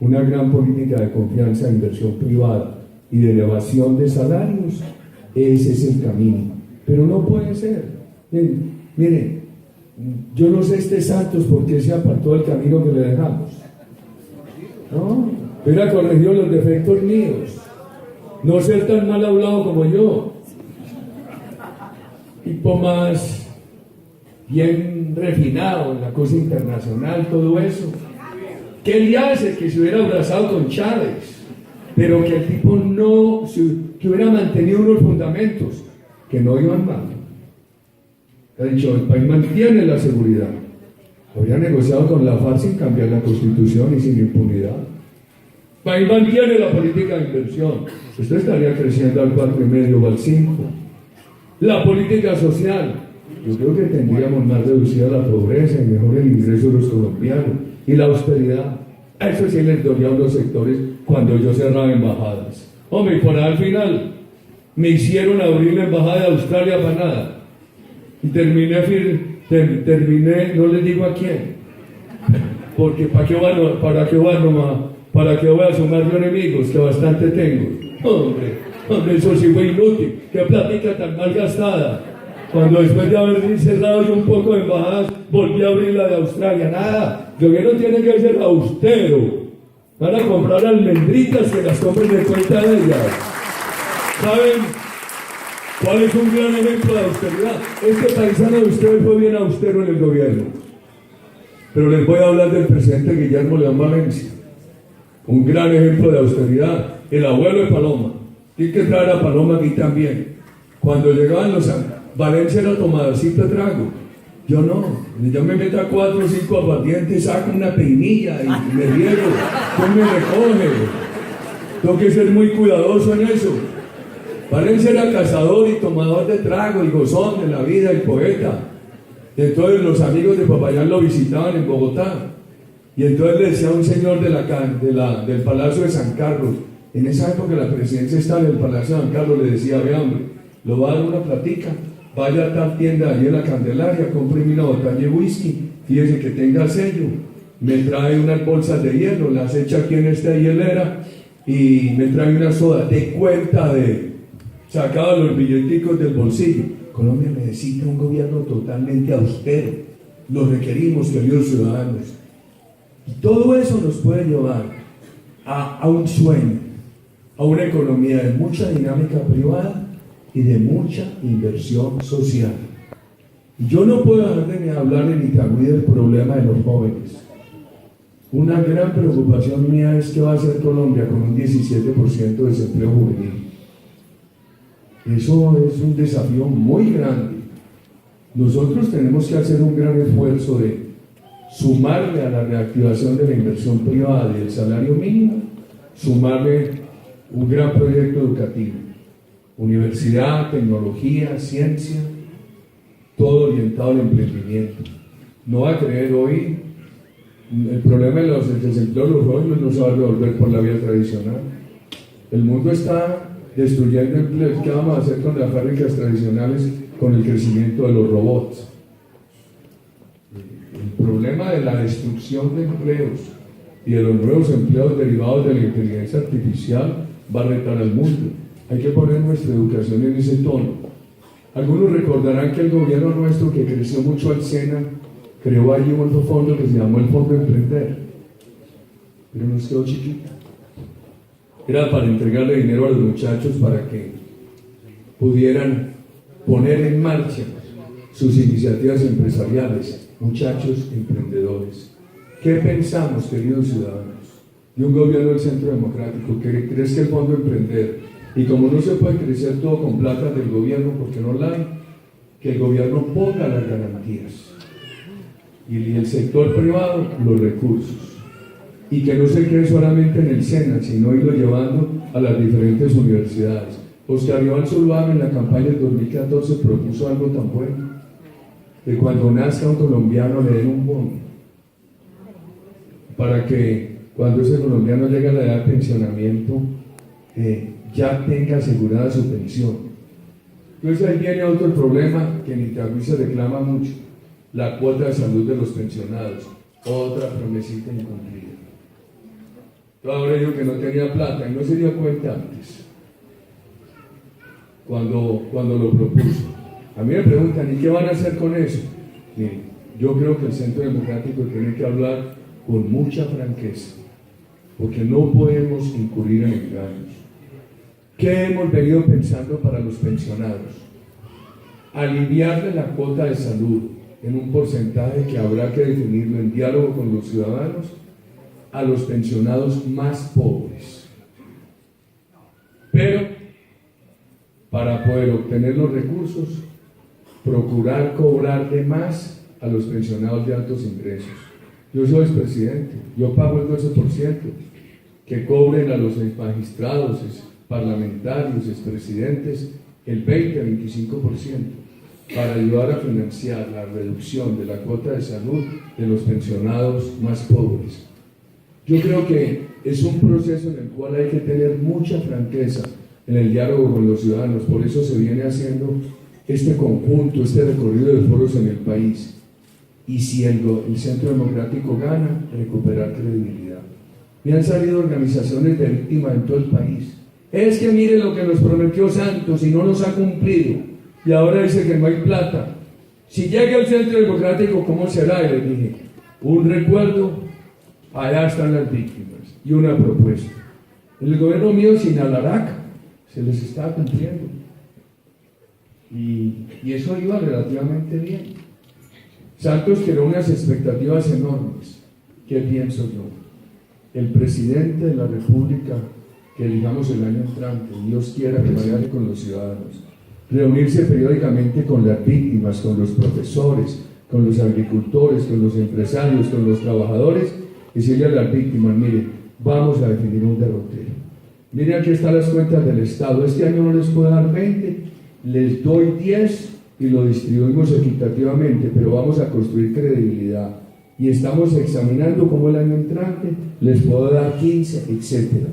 una gran política de confianza de inversión privada y de elevación de salarios, ese es el camino. Pero no puede ser. Miren, yo no sé este Santos por qué se apartó del camino que le dejamos. No, hubiera corregido los defectos míos, no ser tan mal hablado como yo, tipo más bien refinado en la cosa internacional, todo eso. ¿Qué le hace? Que se hubiera abrazado con Chávez, pero que el tipo no, que hubiera mantenido unos fundamentos que no iban mal. Ha dicho, el país mantiene la seguridad. Habría negociado con la FARC sin cambiar la Constitución y sin impunidad. El país mantiene la política de inversión. Esto estaría creciendo al 4,5 o al 5. La política social. Yo creo que tendríamos más reducida la pobreza y mejor el ingreso de los colombianos. Y la austeridad. A eso sí les dolía a unos sectores cuando yo cerraba embajadas. Hombre, y por ahí al final me hicieron abrir la embajada de Australia para nada. Y terminé, no les digo a quién. Porque ¿para qué voy a sumar yo enemigos? Que bastante tengo. Hombre, eso sí fue inútil. Qué plática tan mal gastada. Cuando después de haber cerrado yo un poco de embajadas, volví a abrir la de Australia. Nada, el gobierno tiene que ser austero. Van a comprar almendritas que las compren de cuenta de ellas. ¿Saben cuál es un gran ejemplo de austeridad? Este paisano de ustedes fue bien austero en el gobierno. Pero les voy a hablar del presidente Guillermo León Valencia. Un gran ejemplo de austeridad. El abuelo de Paloma. Tiene que traer a Paloma aquí también. Cuando llegaban los Valencia era tomadorcito de trago. Yo no. Yo me meto a 4 o 5 aguardientes, saco una peinilla y me riego. ¿Quién me recoge? Tengo que ser muy cuidadoso en eso. Valencia era cazador y tomador de trago y gozón de la vida, el poeta. Y entonces los amigos de Popayán lo visitaban en Bogotá. Y entonces le decía a un señor del Palacio de San Carlos, en esa época la presidencia estaba en el Palacio de San Carlos, le decía: ve hombre, lo va a dar una platica, vaya a tal tienda allí en la Candelaria, compre una botella de whisky, fíjese que tenga sello, me trae unas bolsas de hielo, las echa aquí en esta hielera y me trae una soda, de cuenta de, sacaba los billeticos del bolsillo. Colombia necesita un gobierno totalmente austero, lo requerimos, queridos ciudadanos. Y todo eso nos puede llevar a un sueño, a una economía de mucha dinámica privada y de mucha inversión social. Y yo no puedo dejar de hablar en Itagüí del problema de los jóvenes. Una gran preocupación mía es qué va a hacer Colombia con un 17% de desempleo juvenil. Eso es un desafío muy grande. Nosotros tenemos que hacer un gran esfuerzo de sumarle a la reactivación de la inversión privada y el salario mínimo, sumarle un gran proyecto educativo. Universidad, tecnología, ciencia, todo orientado al emprendimiento. No va a creer hoy, el problema de los desempleos de los jóvenes no se va a resolver por la vía tradicional. El mundo está destruyendo empleos. ¿Qué vamos a hacer con las fábricas tradicionales con el crecimiento de los robots? El problema de la destrucción de empleos y de los nuevos empleos derivados de la inteligencia artificial va a retar al mundo. Hay que poner nuestra educación en ese tono. Algunos recordarán que el gobierno nuestro, que creció mucho al SENA, creó allí un fondo que se llamó el Fondo Emprender, pero nos quedó chiquito. Era para entregarle dinero a los muchachos para que pudieran poner en marcha sus iniciativas empresariales. Muchachos emprendedores. ¿Qué pensamos, queridos ciudadanos, de un gobierno del Centro Democrático que crezca el Fondo Emprender? Y como no se puede crecer todo con plata del gobierno porque no la hay, que el gobierno ponga las garantías y el sector privado los recursos, y que no se quede solamente en el SENA, sino irlo llevando a las diferentes universidades. Oscar Iván Zuluaga en la campaña del 2014 propuso algo tan bueno, que cuando nazca un colombiano le den un bono, para que cuando ese colombiano llegue a la edad de pensionamiento ya tenga asegurada su pensión. Entonces ahí viene otro problema que en Itagüí se reclama mucho. la cuota de salud de los pensionados, otra promesita incumplida. Ahora dijo que no tenía plata y no se dio cuenta antes, cuando lo propuso. A mí me preguntan, ¿y qué van a hacer con eso? Miren, yo creo que el Centro Democrático tiene que hablar con mucha franqueza, porque no podemos incurrir en engaños. ¿Qué hemos venido pensando para los pensionados? Aliviarle la cuota de salud en un porcentaje que habrá que definirlo en diálogo con los ciudadanos a los pensionados más pobres. Pero para poder obtener los recursos, procurar cobrarle más a los pensionados de altos ingresos. Yo soy expresidente, yo pago el 12%, que cobren a los magistrados, parlamentarios, expresidentes, el 20-25%, para ayudar a financiar la reducción de la cuota de salud de los pensionados más pobres. Yo creo que es un proceso en el cual hay que tener mucha franqueza en el diálogo con los ciudadanos, por eso se viene haciendo este conjunto, este recorrido de foros en el país. Y si el Centro Democrático gana, recuperar credibilidad. Y han salido organizaciones de víctimas en todo el país. Es que mire lo que nos prometió Santos y no nos ha cumplido. Y ahora dice que no hay plata. Si llega el Centro Democrático, ¿cómo será? Y les dije, un recuerdo, allá están las víctimas. Y una propuesta. En el gobierno mío, sin Alaraca, se les está cumpliendo. Y eso iba relativamente bien. Santos creó unas expectativas enormes. ¿Qué pienso yo? El presidente de la República, que elijamos el año entrante, Dios quiera que vaya con los ciudadanos, reunirse periódicamente con las víctimas, con los profesores, con los agricultores, con los empresarios, con los trabajadores, y decirle a las víctimas, mire, vamos a definir un derrotero. Mire, aquí están las cuentas del Estado, este año no les puedo dar 20, les doy 10 y lo distribuimos equitativamente, pero vamos a construir credibilidad. Y estamos examinando cómo el año entrante les puedo dar 15, etc.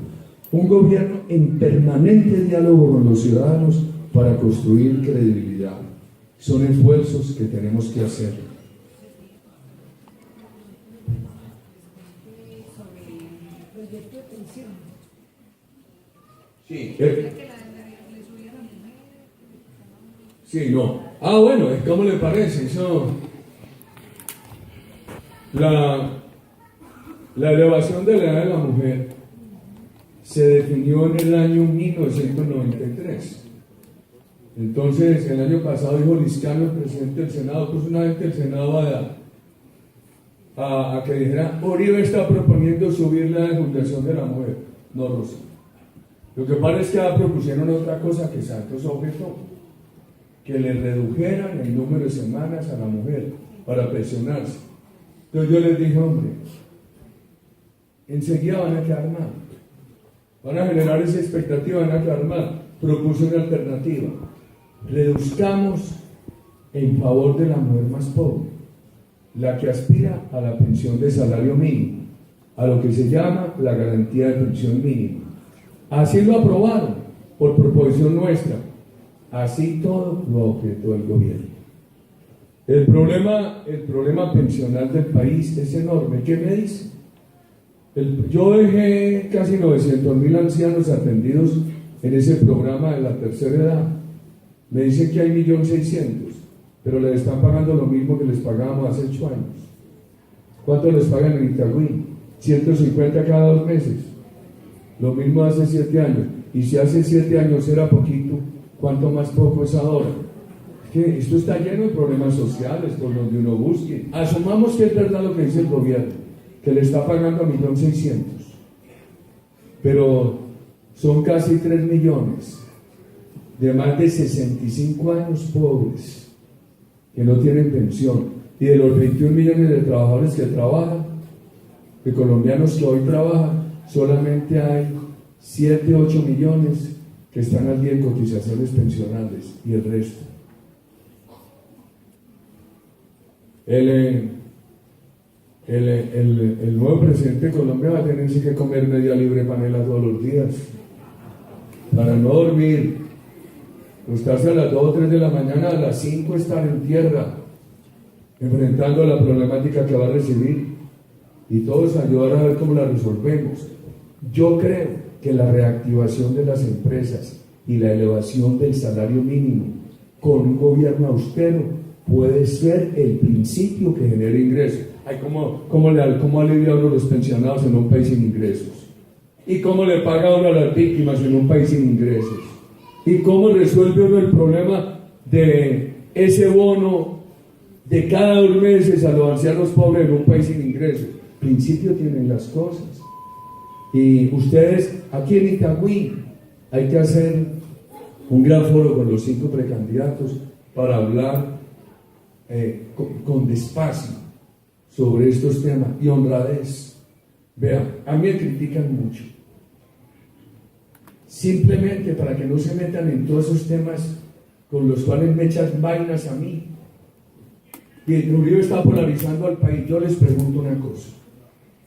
Un gobierno en permanente diálogo con los ciudadanos para construir credibilidad. Son esfuerzos que tenemos que hacer. Sí, sí, no. Ah, bueno, ¿cómo le parece? Eso, la elevación de la edad de la mujer se definió en el año 1993. Entonces, el año pasado dijo Liscano, el presidente del Senado, puso una vez que el Senado a que dijera, Uribe está proponiendo subir la edad de jubilación de la mujer. No, Rosa. Lo que pasa es que propusieron otra cosa que Santos objetó, que le redujeran el número de semanas a la mujer para pensionarse. Entonces yo les dije, hombre, enseguida van a quedar mal, van a generar esa expectativa, van a quedar mal. Propuse una alternativa, reduzcamos en favor de la mujer más pobre, la que aspira a la pensión de salario mínimo, a lo que se llama la garantía de pensión mínima. Así lo aprobaron, por proposición nuestra. Así todo lo objetó el gobierno. El problema pensional del país es enorme. ¿Qué me dice? Yo dejé casi 900.000 ancianos atendidos en ese programa de la tercera edad. Me dicen que hay 1.600.000, pero les están pagando lo mismo que les pagábamos hace 8 años. ¿Cuánto les pagan en Itagüí? 150 cada 2 meses. Lo mismo hace 7 años. Y si hace 7 años era poquito, ¿cuánto más poco es ahora? Es que esto está lleno de problemas sociales por donde uno busque. Asumamos que es verdad lo que dice el gobierno, que le está pagando a 1.600.000. Pero son casi 3 millones de más de 65 años pobres que no tienen pensión. Y de los 21 millones de trabajadores que trabajan, de colombianos que hoy trabajan, solamente hay 7, 8 millones que están al día en cotizaciones pensionales y el resto. El nuevo presidente de Colombia va a tener que comer media libre panela todos los días para no dormir, acostarse a las 2 o 3 de la mañana, a las 5 estar en tierra, enfrentando la problemática que va a recibir y todos ayudar a ver cómo la resolvemos. Yo creo que la reactivación de las empresas y la elevación del salario mínimo con un gobierno austero puede ser el principio que genere ingresos. Ay, ¿cómo alivia uno a los pensionados en un país sin ingresos? ¿Y cómo le paga uno a las víctimas en un país sin ingresos? ¿Y cómo resuelve uno el problema de ese bono de cada 2 meses a los ancianos pobres en un país sin ingresos? Principio tienen las cosas. Y ustedes, aquí en Itagüí, hay que hacer un gran foro con los 5 precandidatos para hablar con despacio sobre estos temas y honradez. Vean, a mí me critican mucho. Simplemente para que no se metan en todos esos temas con los cuales me echan vainas a mí. Y el Uribe está polarizando al país. Yo les pregunto una cosa.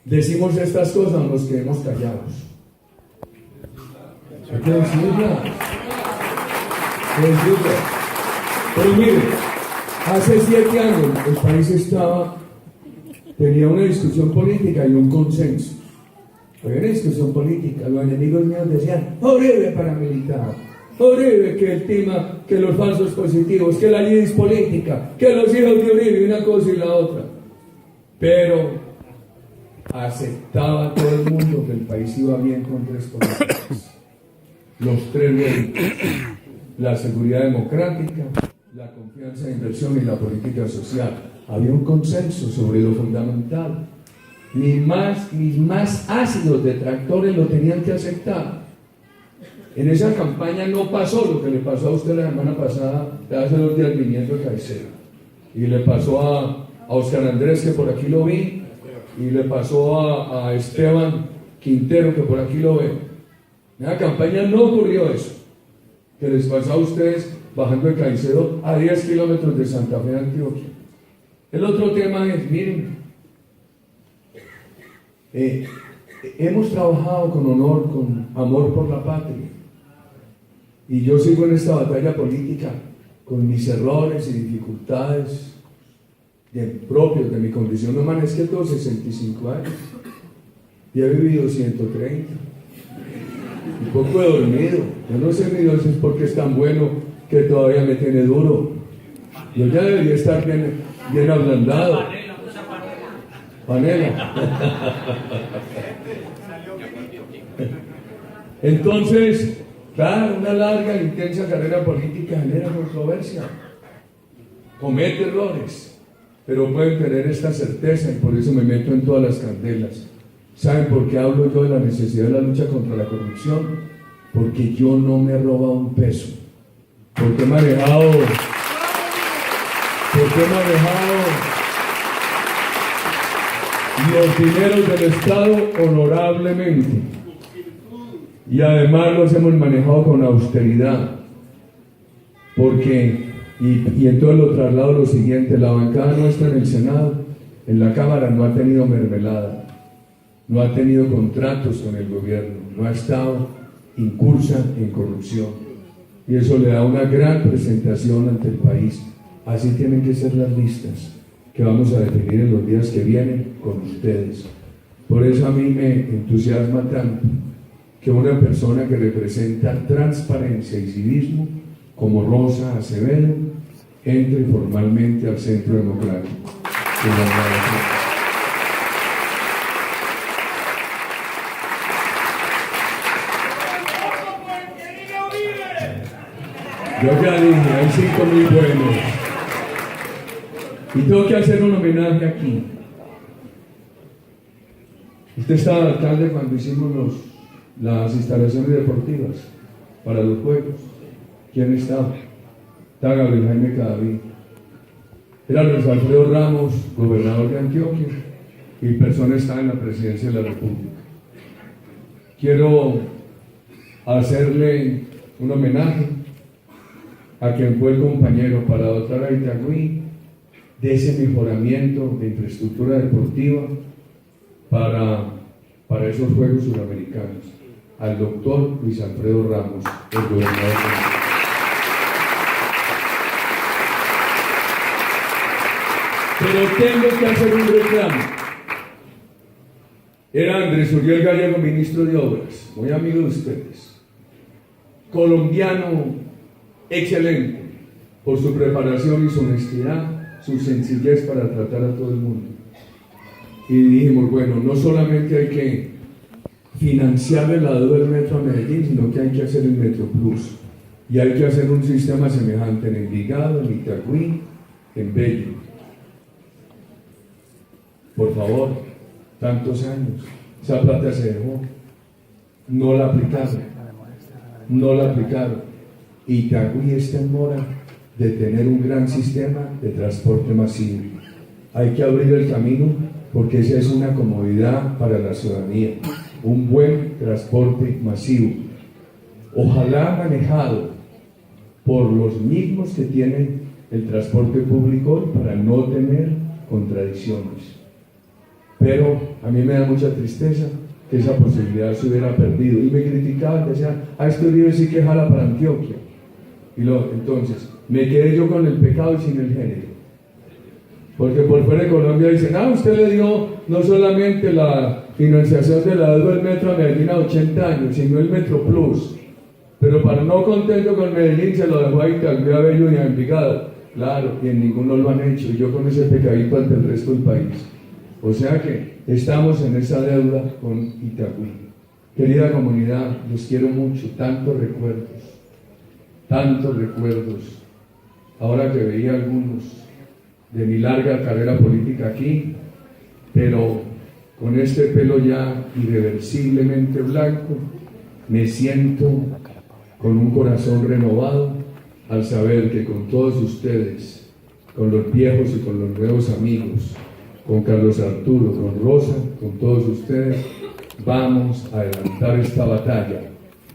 ¿Decimos estas cosas o nos quedemos callados? Hay que decirlas. Pero mire, hace 7 años el país tenía una discusión política y un consenso. Había una discusión política, los enemigos míos decían, Uribe paramilitar, Uribe que el tema, que los falsos positivos, que la ley es política, que los hijos de Uribe, una cosa y la otra. Pero aceptaba todo el mundo que el país iba bien con 3 políticas. Los 3 réditos: la seguridad democrática, la confianza de inversión y la política social. Había un consenso sobre lo fundamental. Mis más ácidos detractores lo tenían que aceptar. En esa campaña no pasó lo que le pasó a usted la semana pasada, hace 2 días viniendo de Caicedo, y le pasó a Oscar Andrés, que por aquí lo vi, y le pasó a Esteban Quintero, que por aquí lo ve. En la campaña no ocurrió eso que les pasó a ustedes bajando de Caicedo a 10 kilómetros de Santa Fe, Antioquia. El otro tema es, miren, hemos trabajado con honor, con amor por la patria, y yo sigo en esta batalla política con mis errores y dificultades propios de mi condición humana. Es que tengo 65 años y he vivido 130. Un poco he dormido. Yo no sé, mi Dios, es porque es tan bueno que todavía me tiene duro. Yo ya debería estar bien ablandado. Panela. Entonces, claro, una larga e intensa carrera política genera controversia, comete errores, pero pueden tener esta certeza, y por eso me meto en todas las candelas. ¿Saben por qué hablo yo de la necesidad de la lucha contra la corrupción? Porque yo no me he robado un peso, porque he manejado los dineros del Estado honorablemente, y además los hemos manejado con austeridad, porque, y entonces lo traslado lo siguiente: la bancada nuestra en el Senado, en la Cámara, no ha tenido mermelada, no ha tenido contratos con el gobierno, no ha estado incursa en corrupción, y eso le da una gran presentación ante el país. Así tienen que ser las listas que vamos a definir en los días que vienen con ustedes. Por eso a mí me entusiasma tanto que una persona que representa transparencia y civismo como Rosa Acevedo entre formalmente al Centro Democrático. Yo ya dije, hay 5 muy buenos. Y tengo que hacer un homenaje aquí. Usted estaba alcalde cuando hicimos las instalaciones deportivas para los juegos. ¿Quién estaba? Estaba Gabriel Jaime Cadavid. Era Luis Alfredo Ramos, gobernador de Antioquia, y mi persona estaba en la presidencia de la República. Quiero hacerle un homenaje a quien fue el compañero para dotar a Itagüí de ese mejoramiento de infraestructura deportiva para esos Juegos Suramericanos, al doctor Luis Alfredo Ramos, el gobernador de Antioquia. Pero tengo que hacer un reclamo. Era Andrés Uriel Gallego, ministro de Obras, muy amigo de ustedes. Colombiano excelente por su preparación y su honestidad, su sencillez para tratar a todo el mundo. Y dijimos, bueno, no solamente hay que financiarle la deuda del metro a Medellín, sino que hay que hacer el Metro Plus. Y hay que hacer un sistema semejante en Envigado, en Itagüí, en Bello. Por favor, tantos años, esa plata se dejó, no la aplicaron. Itagüí está en mora de tener un gran sistema de transporte masivo. Hay que abrir el camino porque esa es una comodidad para la ciudadanía, un buen transporte masivo, ojalá manejado por los mismos que tienen el transporte público para no tener contradicciones. Pero a mí me da mucha tristeza que esa posibilidad se hubiera perdido. Y me criticaban, decían, este Uribe sí que jala para Antioquia. Entonces, me quedé yo con el pecado y sin el género. Porque por fuera de Colombia dicen, usted le dio no solamente la financiación de la deuda del metro a Medellín a 80 años, sino el Metro Plus. Pero para no contento con Medellín se lo dejó a Itagüí, a Bello y a Envigado. Claro, y en ninguno lo han hecho. Y yo con ese pecadito ante el resto del país. O sea que estamos en esa deuda con Itagüí. Querida comunidad, los quiero mucho, tantos recuerdos. Ahora que veía algunos de mi larga carrera política aquí, pero con este pelo ya irreversiblemente blanco, me siento con un corazón renovado al saber que con todos ustedes, con los viejos y con los nuevos amigos, con Carlos Arturo, con Rosa, con todos ustedes, vamos a adelantar esta batalla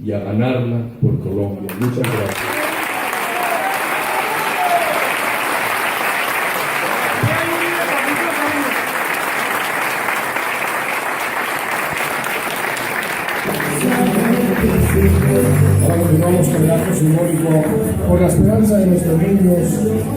y a ganarla por Colombia. Muchas gracias. Ahora continuamos con el acto simbólico por la esperanza de nuestros niños.